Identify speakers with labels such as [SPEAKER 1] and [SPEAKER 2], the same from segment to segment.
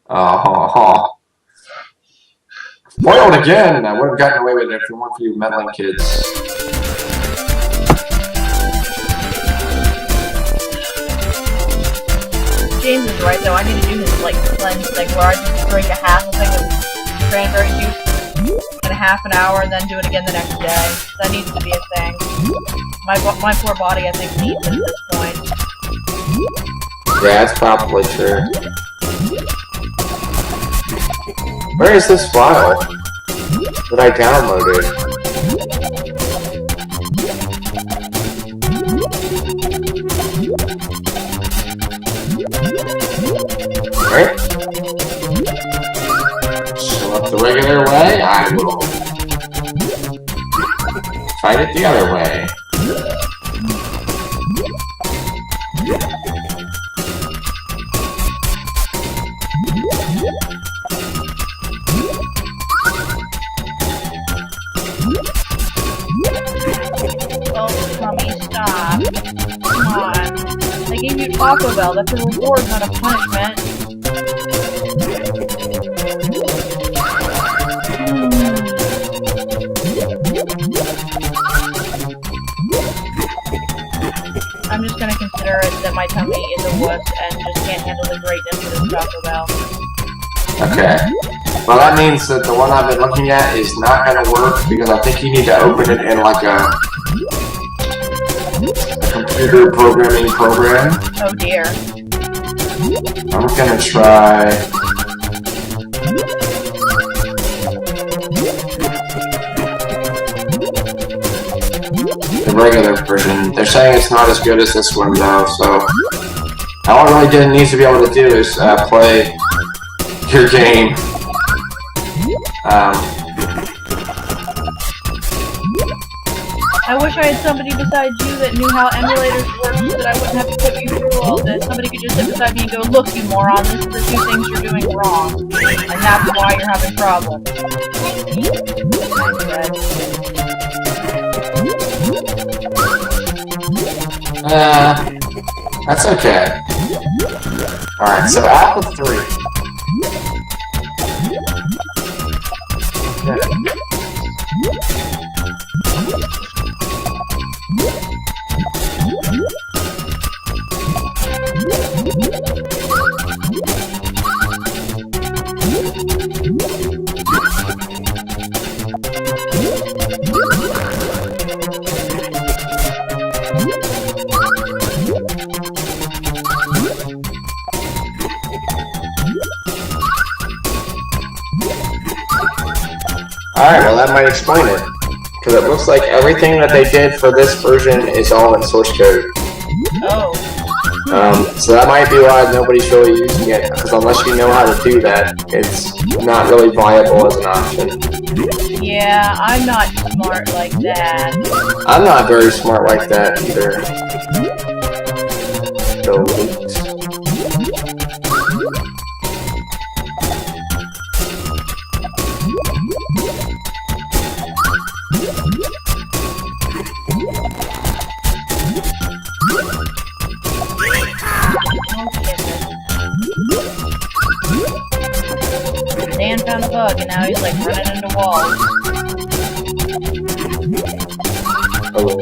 [SPEAKER 1] Oh, spoiled again! I would have gotten away with it if it weren't for you meddling kids.
[SPEAKER 2] James is right though, I need to do this like cleanse thing where I just drink a half a thing of cranberry juice in a half an hour and then do it again the next day. That needs to be a thing. My poor body, I think, needs it at this point.
[SPEAKER 1] Yeah, that's probably true. Where is this file that I downloaded? Alright. Show up the regular way, I will fight it the other way.
[SPEAKER 2] Oh, Tommy, stop. Come on. I gave you Taco Bell. That's a reward, not a punishment. I'm just gonna consider it that my tummy is a wuss and just can't handle the greatness of this Taco Bell.
[SPEAKER 1] Okay. Well, that means that the one I've been looking at is not going to work because I think you need to open it in like a computer programming program.
[SPEAKER 2] Oh dear.
[SPEAKER 1] I'm going to try... the regular version. They're saying it's not as good as this one though, so... all it really needs to be able to do is play your game.
[SPEAKER 2] I wish I had somebody besides you that knew how emulators work so that I wouldn't have to put you through all this. Somebody could just sit beside me and go, look you moron, this is the two things you're doing wrong. And that's why you're having problems.
[SPEAKER 1] That's okay. Alright, so Alpha 3. Alright, well that might explain it. Because it looks like everything that they did for this version is all in source code.
[SPEAKER 2] Oh.
[SPEAKER 1] So that might be why nobody's really using it, because unless you know how to do that, it's not really viable as an option.
[SPEAKER 2] Yeah, I'm not smart like that.
[SPEAKER 1] I'm not very smart like that either. Delete.
[SPEAKER 2] Dan found a bug and now he's like running into walls.
[SPEAKER 1] Oh.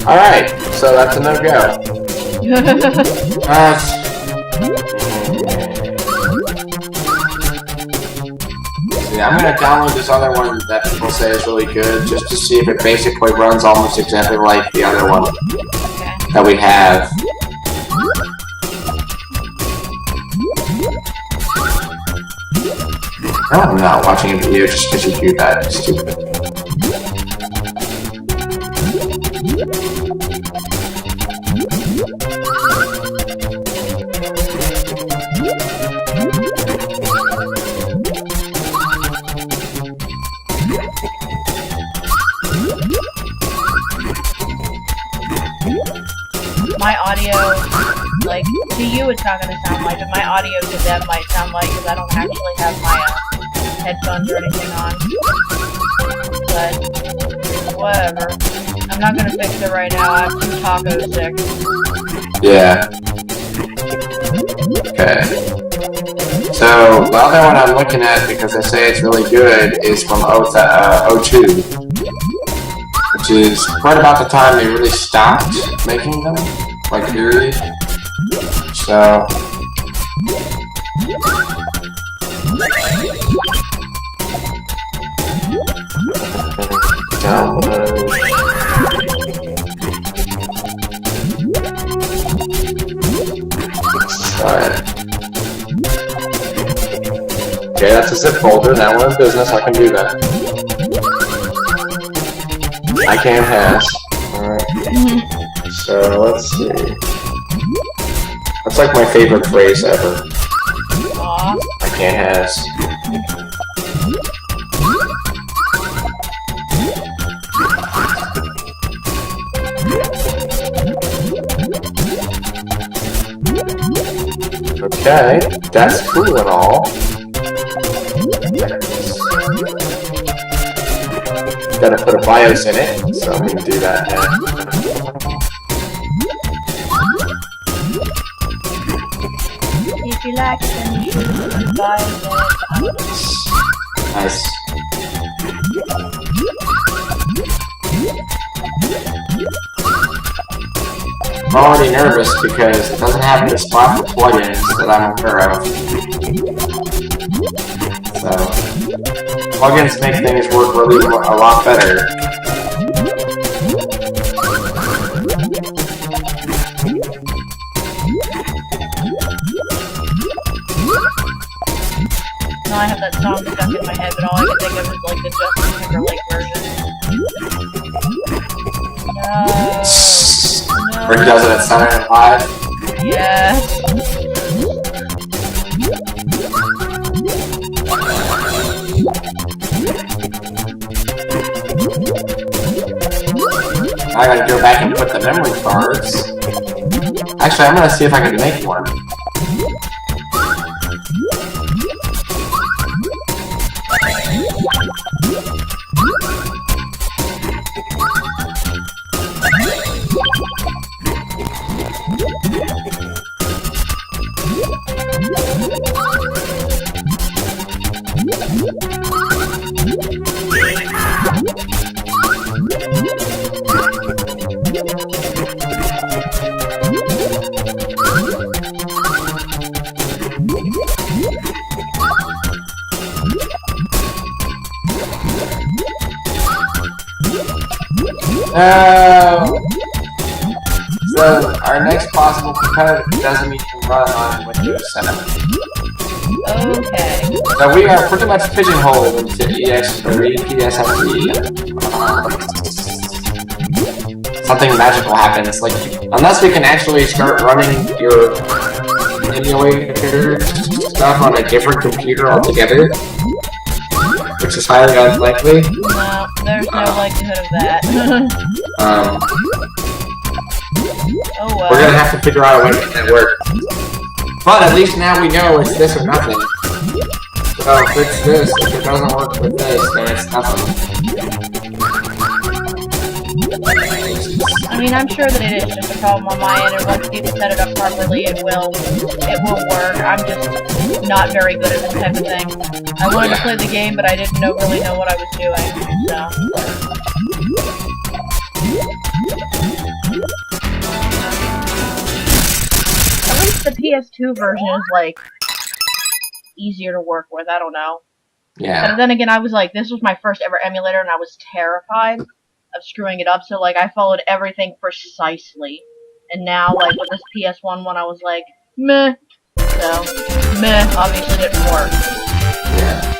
[SPEAKER 1] Alright, so that's a no-go. Yeah, I'm gonna download this other one that people say is really good, just to see if it basically runs almost exactly like the other one that we have. No, I'm not watching a video just because you do that. It's stupid.
[SPEAKER 2] audio, like, to you it's not gonna sound like, but my audio to them might sound like, because I don't actually have my headphones or anything on. But, whatever. I'm not gonna fix it right now, I have 2 tacos sick.
[SPEAKER 1] Yeah. Okay. So, the other one I'm looking at, because they say it's really good, is from 02. Which is right about the time they really stopped making them. Like, period. So... download. Alright. Okay, that's a zip folder. Now we're in business. I can do that. I can has. Alright. So, let's see. That's like my favorite phrase ever.
[SPEAKER 2] Aww.
[SPEAKER 1] I can has. Okay, that's cool and all. Gotta put a BIOS in it, so we can do that now.
[SPEAKER 2] If you like it, then you should put a BIOS in it.
[SPEAKER 1] Nice. I'm already nervous because it doesn't have any spot for plugins that I'm aware of. So, plugins make things work really a lot better.
[SPEAKER 2] Now I have that song stuck in my head, but all I can think of is like the Justin Timberlake version. No.
[SPEAKER 1] Where he does it at Saturday Night Live.
[SPEAKER 2] Yeah.
[SPEAKER 1] I gotta go back and put the memory cards. Actually, I'm gonna see if I can make one. So, our next possible competitor doesn't even run on Windows 7.
[SPEAKER 2] Okay.
[SPEAKER 1] So we are pretty much pigeonholed into EX3, PSFE. Something magical happens. Like, unless we can actually start running your emulator stuff on a different computer altogether, which is highly unlikely.
[SPEAKER 2] No, there's no likelihood of that. Oh well.
[SPEAKER 1] We're gonna have to figure out a way to make that work. But at least now we know it's this or nothing. So if it's this, if it doesn't work with this, then it's nothing.
[SPEAKER 2] I mean, I'm sure that it is just a problem on my end, and once people set it up properly, it will work. I'm just not very good at this type of thing. I wanted to play the game, but I didn't really know what I was doing, so. At least the PS2 version is, like, easier to work with, I don't know.
[SPEAKER 1] Yeah.
[SPEAKER 2] But then again, I was like, this was my first ever emulator, and I was terrified of screwing it up, so, like, I followed everything precisely. And now, like, with this PS1 one, I was like, meh. So, meh obviously didn't work.
[SPEAKER 1] Yeah.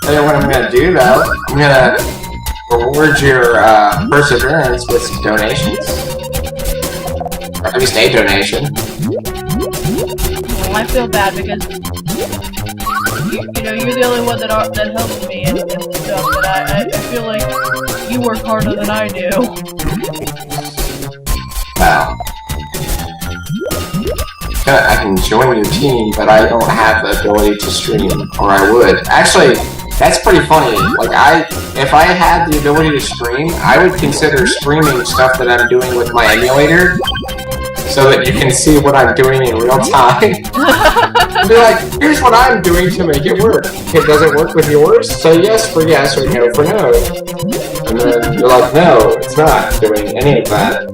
[SPEAKER 1] Tell you what I'm gonna do though. I'm gonna reward your perseverance with some donations. Or at least a donation.
[SPEAKER 2] Well, I feel bad because you know you're the only one that helps me and stuff. But I feel like you work harder than I do.
[SPEAKER 1] Wow. I can join your team, but I don't have the ability to stream, or I would. Actually, that's pretty funny. Like, if I had the ability to stream, I would consider streaming stuff that I'm doing with my emulator, so that you can see what I'm doing in real time. Be like, here's what I'm doing to make it work. Okay, does it work with yours? Say yes for yes or no for no. And then you're like, no, it's not doing any of that.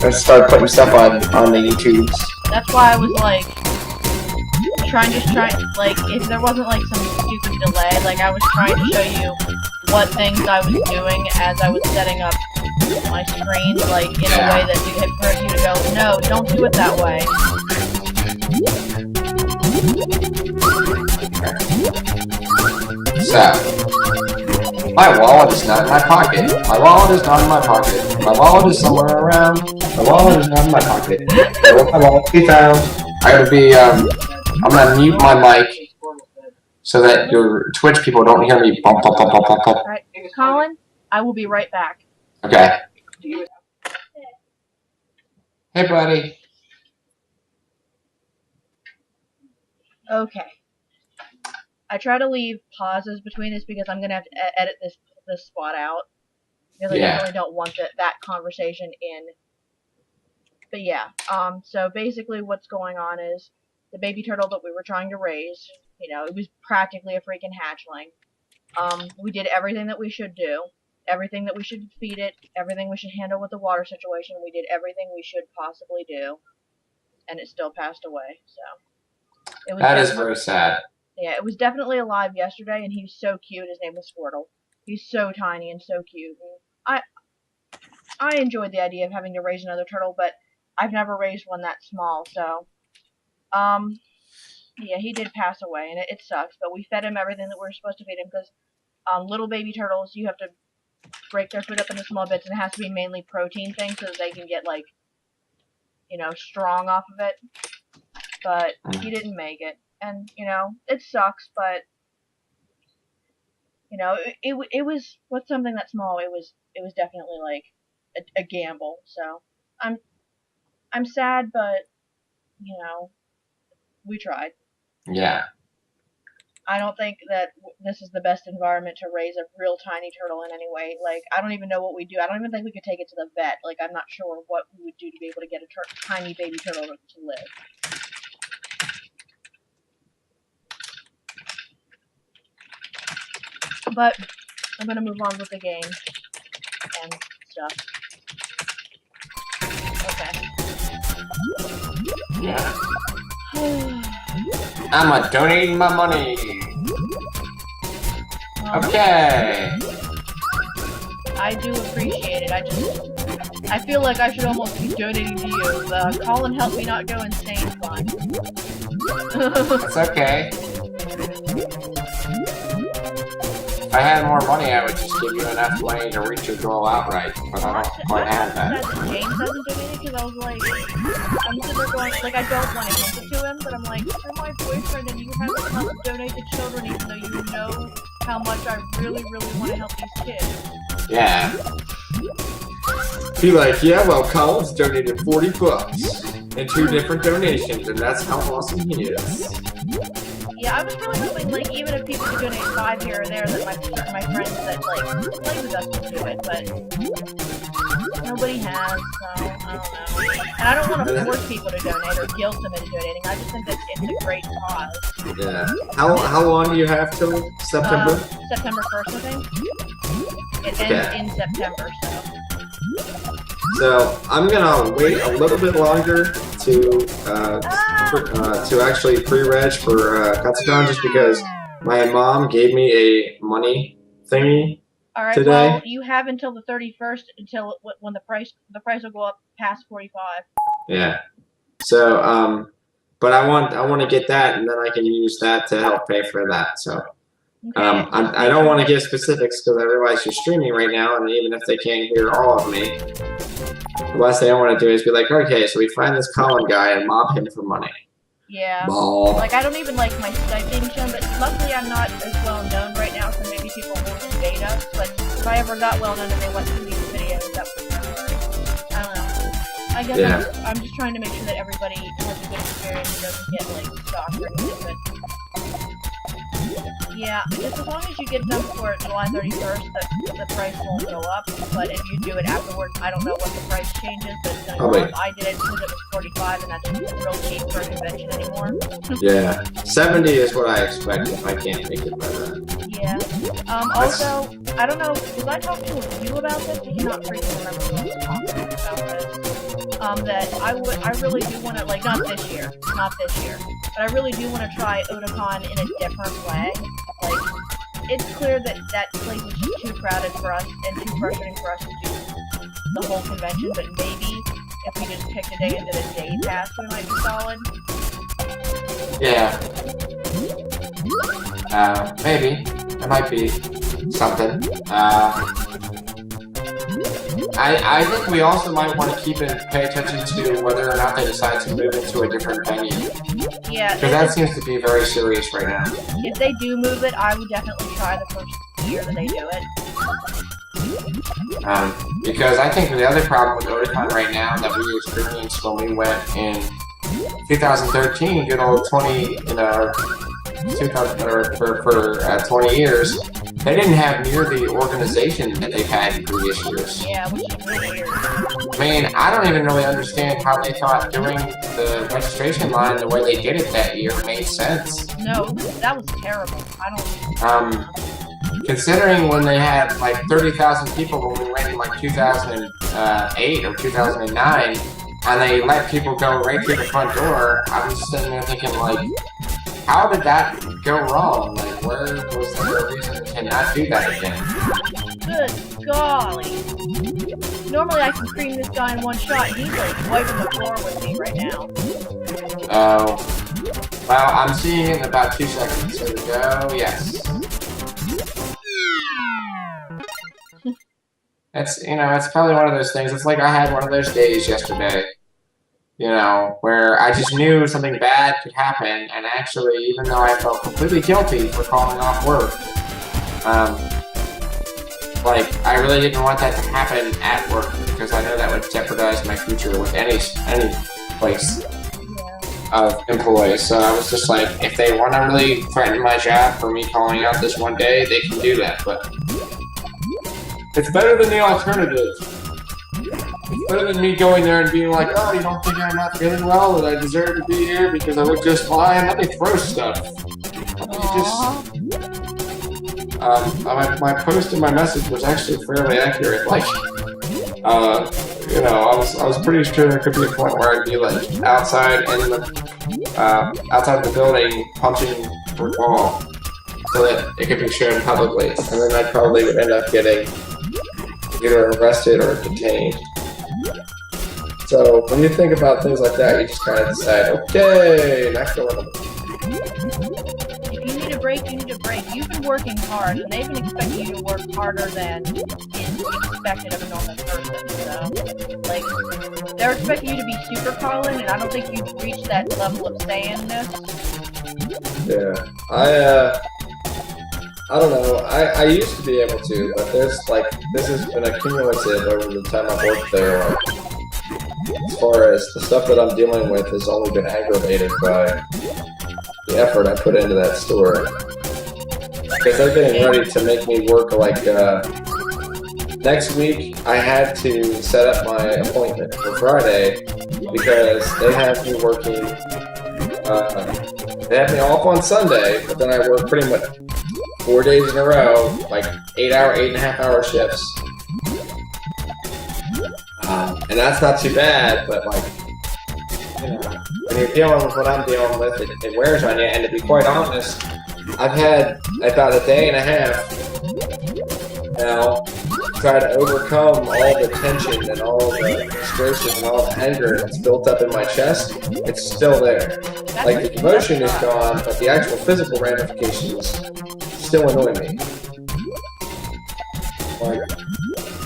[SPEAKER 1] Let's start putting stuff on the YouTubes.
[SPEAKER 2] That's why I was like, like, if there wasn't like some stupid delay, like I was trying to show you what things I was doing as I was setting up my screen, like in a way that you had for you to go, no, don't do it that way.
[SPEAKER 1] So, my wallet is not in my pocket. My wallet is not in my pocket. My wallet is somewhere around. My wallet is not in my pocket. Where will my wallet be found? I gotta be, I'm gonna mute my mic so that your Twitch people don't hear me bump, bump, bump, bump, bump, bump.
[SPEAKER 2] Alright, Colin, I will be right back.
[SPEAKER 1] Okay. Hey, buddy.
[SPEAKER 2] Okay. I try to leave pauses between this because I'm gonna have to edit this spot out. Because I definitely don't want that conversation in. But yeah, so basically what's going on is the baby turtle that we were trying to raise, you know, it was practically a freaking hatchling. We did everything that we should do, everything that we should feed it, everything we should handle with the water situation, we did everything we should possibly do, and it still passed away, so.
[SPEAKER 1] That is very sad.
[SPEAKER 2] Yeah, it was definitely alive yesterday, and he was so cute. His name was Squirtle. He's so tiny and so cute. And I enjoyed the idea of having to raise another turtle, but I've never raised one that small, so yeah, he did pass away, and it sucks. But we fed him everything that we were supposed to feed him because little baby turtles, you have to break their food up into small bits, and it has to be mainly protein things so that they can get like, you know, strong off of it. But he didn't make it. And, you know, it sucks, but, you know, it was, with something that small, it was definitely, like, a gamble, so, I'm sad, but, you know, we tried.
[SPEAKER 1] Yeah.
[SPEAKER 2] I don't think that this is the best environment to raise a real tiny turtle in any way. Like, I don't even know what we do. I don't even think we could take it to the vet. Like, I'm not sure what we would do to be able to get a tiny baby turtle to live. But I'm gonna move on with the game and stuff. Okay.
[SPEAKER 1] Yeah. I'm donating my money. Okay.
[SPEAKER 2] I do appreciate it. I feel like I should almost be donating to you. Colin helped me not go insane fun.
[SPEAKER 1] It's okay. If I had more money, I would just give you enough money to reach your goal outright, but I don't quite have that.
[SPEAKER 2] James hasn't donated because I was like, I'm sitting there going, like, I don't want to give it to him, but I'm like, you're my boyfriend and you haven't helped donate to children even though you know how much I really, really want to help these kids.
[SPEAKER 1] Yeah. Be like, yeah, well, Colin's donated 40 bucks in 2 different donations, and that's how awesome he is.
[SPEAKER 2] Yeah, I was really hoping, like, even if people could donate 5 here or there, that my friends that, like, play with us would do it, but nobody has, so, I don't know. And I don't want to force people to donate or guilt them into donating, I just think that it's a great cause.
[SPEAKER 1] Yeah. How long do you have till September?
[SPEAKER 2] September 1st, I think. It ends in September, so.
[SPEAKER 1] So, I'm gonna wait a little bit longer to actually pre-reg for Katsucon just because my mom gave me a money thingy today.
[SPEAKER 2] Well, you have until the 31st until when the price will go up past 45.
[SPEAKER 1] Yeah. So, but I want to get that, and then I can use that to help pay for that. So,
[SPEAKER 2] Okay.
[SPEAKER 1] I don't want to give specifics because I realize you're streaming right now, and even if they can't hear all of me, the last thing I want to do is be like, okay, so we find this Colin guy and mob him for money.
[SPEAKER 2] Yeah.
[SPEAKER 1] Ball.
[SPEAKER 2] Like, I don't even like my Skype being shown, but luckily I'm not as well known right now, so maybe people won't in beta. But if I ever got well known and they went through these videos, that would be I don't know. I guess I'm just trying to make sure that everybody has a good experience and doesn't get, like, stalked or anything, but... Yeah, just as long as you get it done before July 31st, the price won't go up, but if you do it afterwards, I don't know what the price changes, but I did it because it was 45 and that's real cheap for a convention anymore.
[SPEAKER 1] Yeah, 70 is what I expect if I can't make it by that.
[SPEAKER 2] Yeah. Also, I don't know, was I talking to you about this? I cannot freaking remember who I was talking about this. That I really do want to, like, not this year, but I really do want to try Otakon in a different way. Like, it's clear that that place is just too crowded for us and too frustrating for us to do the whole convention, but maybe if we just picked a day and did a day pass, we might be solid.
[SPEAKER 1] Yeah. Maybe. It might be something. I think we also might want to pay attention to whether or not they decide to move into a different venue.
[SPEAKER 2] Yeah.
[SPEAKER 1] Because that seems to be very serious right now.
[SPEAKER 2] If they do move it, I would definitely try the first year that they do it.
[SPEAKER 1] Because I think the other problem with Otakon right now that we experienced when we went in 2013, good old 20, for 20 years, they didn't have near the organization that they've had in previous years.
[SPEAKER 2] Yeah, which is really weird.
[SPEAKER 1] I mean, I don't even really understand how they thought doing the registration line the way they did it that year made sense.
[SPEAKER 2] No, that was terrible. I don't...
[SPEAKER 1] Considering when they had like 30,000 people when we went in like 2008 or 2009, and they let people go right through the front door, I was sitting there thinking, like, how did that go wrong? Like, where was there a reason to not do that again?
[SPEAKER 2] Good golly. Normally I can cream this guy in one shot, and he's like wiping the floor with me right now.
[SPEAKER 1] Oh. Well, I'm seeing it in about 2 seconds. Here we go. Yes. It's, it's probably one of those things. It's like I had one of those days yesterday, where I just knew something bad could happen, and actually, even though I felt completely guilty for calling off work, I really didn't want that to happen at work, because I know that would jeopardize my future with any place of employees. So I was just like, if they want to really threaten my job for me calling out this one day, they can do that, but it's better than the alternative. It's better than me going there and being like, oh, you don't think I'm not feeling well, that I deserve to be here because I look just fine? Let me throw stuff. My post in my message was actually fairly accurate. Like, I was pretty sure there could be a point where I'd be like outside the building punching for ball so that it could be shown publicly, and then I probably would end up getting either arrested or detained. So when you think about things like that, you just kind of decide, okay, next one.
[SPEAKER 2] If you need a break, you need a break. You've been working hard, and they've been expecting you to work harder than is expected of a normal person. So, like, they're expecting you to be super Colin, and I don't think you've reached that level of saying-ness.
[SPEAKER 1] Yeah, I don't know. I used to be able to, but this has been accumulative over the time I've worked there. As far as the stuff that I'm dealing with has only been aggravated by the effort I put into that store. Because they're getting ready to make me work next week I had to set up my appointment for Friday because they have me working, they have me off on Sunday, but then I work pretty much 4 days in a row, like 8.5 hour shifts. And that's not too bad, but when you're dealing with what I'm dealing with, it wears on you. And to be quite honest, I've had about a day and a half now try to overcome all the tension and all the frustration and all the anger that's built up in my chest. It's still there. Like, the emotion is gone, but the actual physical ramifications
[SPEAKER 3] still annoy me. Like,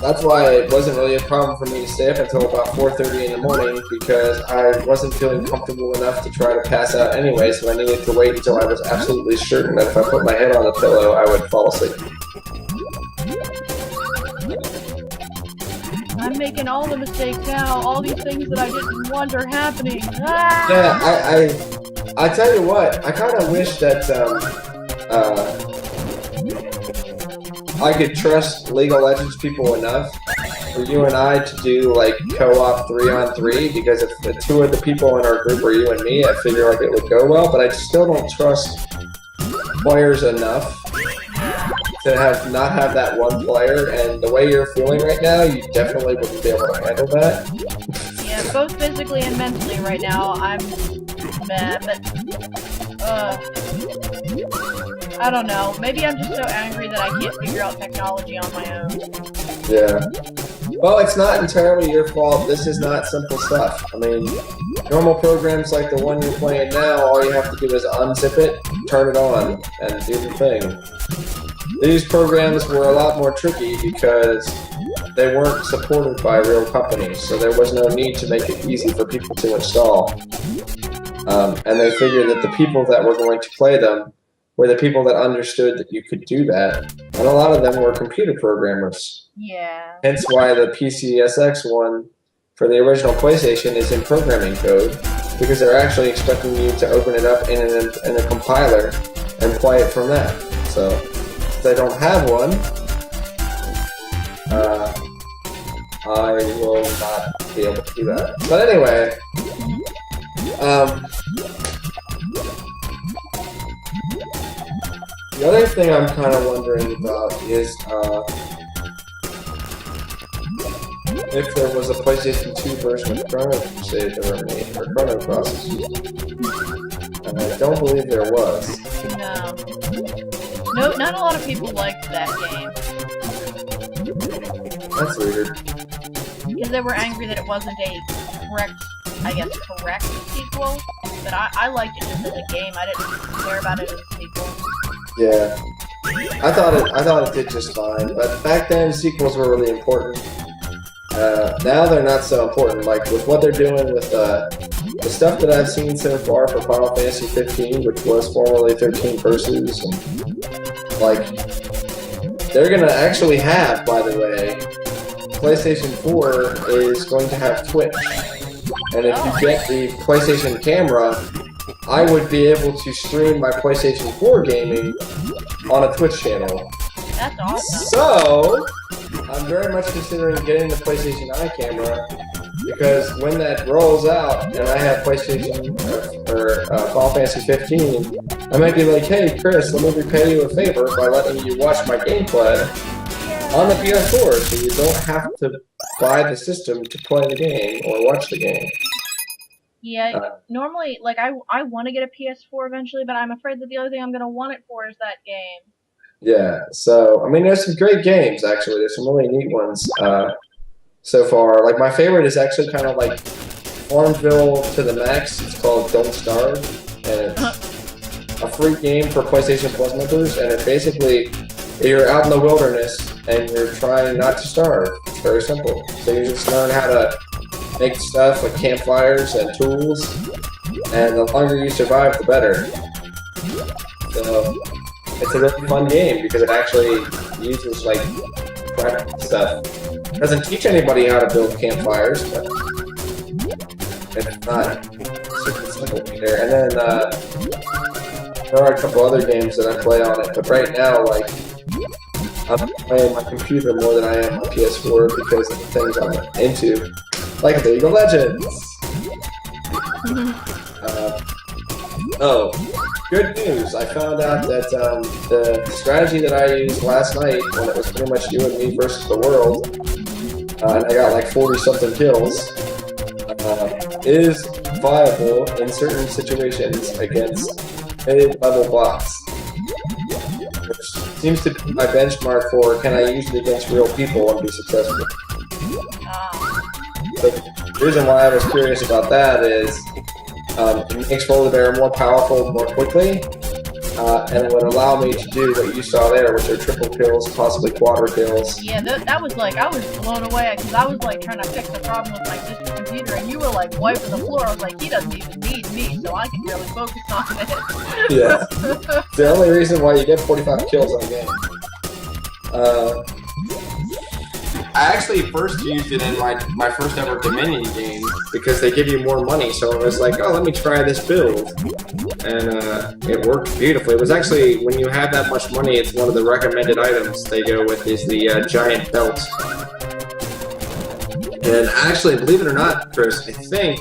[SPEAKER 3] that's why it wasn't really a problem for me to stay up until about 4:30 in the morning, because I wasn't feeling comfortable enough to try to pass out anyway, so I needed to wait until I was absolutely certain that if I put my head on the pillow, I would fall asleep.
[SPEAKER 2] I'm making all the mistakes now. All these things that I didn't want are happening. Ah!
[SPEAKER 3] Yeah, I tell you what, I kind of wish that I could trust League of Legends people enough for you and I to do like co-op 3-on-3, because if the two of the people in our group are you and me, I figure like it would go well, but I still don't trust players enough to not have that one player, and the way you're feeling right now, you definitely wouldn't be able to handle that.
[SPEAKER 2] Yeah, both physically and mentally right now, I'm mad, but I don't know. Maybe I'm just so angry that I can't figure out technology on my own.
[SPEAKER 3] Yeah. Well, it's not entirely your fault. This is not simple stuff. I mean, normal programs like the one you're playing now, all you have to do is unzip it, turn it on, and do the thing. These programs were a lot more tricky because they weren't supported by real companies, so there was no need to make it easy for people to install. And they figured that the people that were going to play them were the people that understood that you could do that, and a lot of them were computer programmers.
[SPEAKER 2] Yeah.
[SPEAKER 3] Hence why the PCSX one for the original PlayStation is in programming code, because they're actually expecting you to open it up in a compiler and play it from that. So if they don't have one, I will not be able to do that. But anyway, the other thing I'm kind of wondering about is if there was a PlayStation 2 version of Chrono Crusade ever made, or Chrono Cross. And I don't believe there was.
[SPEAKER 2] No. No, not a lot of people liked that game.
[SPEAKER 3] That's weird.
[SPEAKER 2] Because they were angry that it wasn't a correct sequel. But I liked it just as a game. I didn't care about it as a sequel.
[SPEAKER 3] Yeah. I thought it did just fine, but back then sequels were really important. Now they're not so important. Like with what they're doing with the stuff that I've seen so far for Final Fantasy 15, which was formerly 13 Versus, and like they're gonna actually have, by the way, PlayStation 4 is going to have Twitch, and if you get the PlayStation camera, I would be able to stream my PlayStation 4 gaming on a Twitch channel.
[SPEAKER 2] That's awesome.
[SPEAKER 3] So, I'm very much considering getting the PlayStation Eye camera, because when that rolls out and I have PlayStation or Final Fantasy 15, I might be like, hey Chris, let me repay you a favor by letting you watch my gameplay on the PS4, so you don't have to buy the system to play the game or watch the game.
[SPEAKER 2] Yeah, normally, like, I want to get a PS4 eventually, but I'm afraid that the other thing I'm going to want it for is that game.
[SPEAKER 3] Yeah, so, I mean, there's some great games, actually. There's some really neat ones so far. Like, my favorite is actually kind of like Farmville to the max. It's called Don't Starve, and it's a free game for PlayStation Plus members, and it basically, you're out in the wilderness, and you're trying not to starve. It's very simple. So you just learn how to make stuff like campfires and tools, and the longer you survive, the better. So it's a really fun game because it actually uses like practical stuff. It doesn't teach anybody how to build campfires, but it's not super simple either. And then there are a couple other games that I play on it, but right now, like, I'm playing my computer more than I am my PS4 because of the things I'm into. Like League of Legends! Oh, good news! I found out that the strategy that I used last night, when it was pretty much you and me versus the world, and I got like 40-something kills, is viable in certain situations against mid-level bots. Which seems to be my benchmark for can I use it against real people and be successful. The reason why I was curious about that is it makes Volibear more powerful more quickly, and it would allow me to do what you saw there, which are triple kills, possibly quadra kills.
[SPEAKER 2] Yeah, that was like, I was blown away, because I was like trying to fix the problem with my sister's computer, and you were like wiping the floor. I was like, he doesn't even need me, so I can really focus on it.
[SPEAKER 3] Yeah. The only reason why you get 45 kills on a game. I actually first used it in my first ever Dominion game because they give you more money, so I was like, oh, let me try this build. And it worked beautifully. It was actually, when you have that much money, it's one of the recommended items they go with is the giant belt. And actually, believe it or not, Chris, I think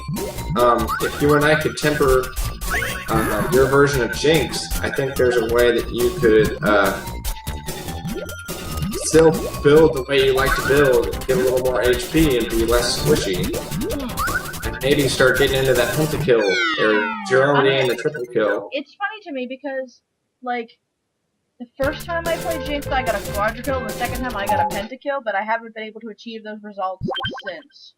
[SPEAKER 3] if you and I could temper your version of Jinx, I think there's a way that you could still build the way you like to build, get a little more HP and be less squishy. And maybe start getting into that pentakill, or zeroing in the triple kill.
[SPEAKER 2] It's funny to me because, like, the first time I played Jinx, I got a quadra kill, and the second time I got a pentakill, but I haven't been able to achieve those results since.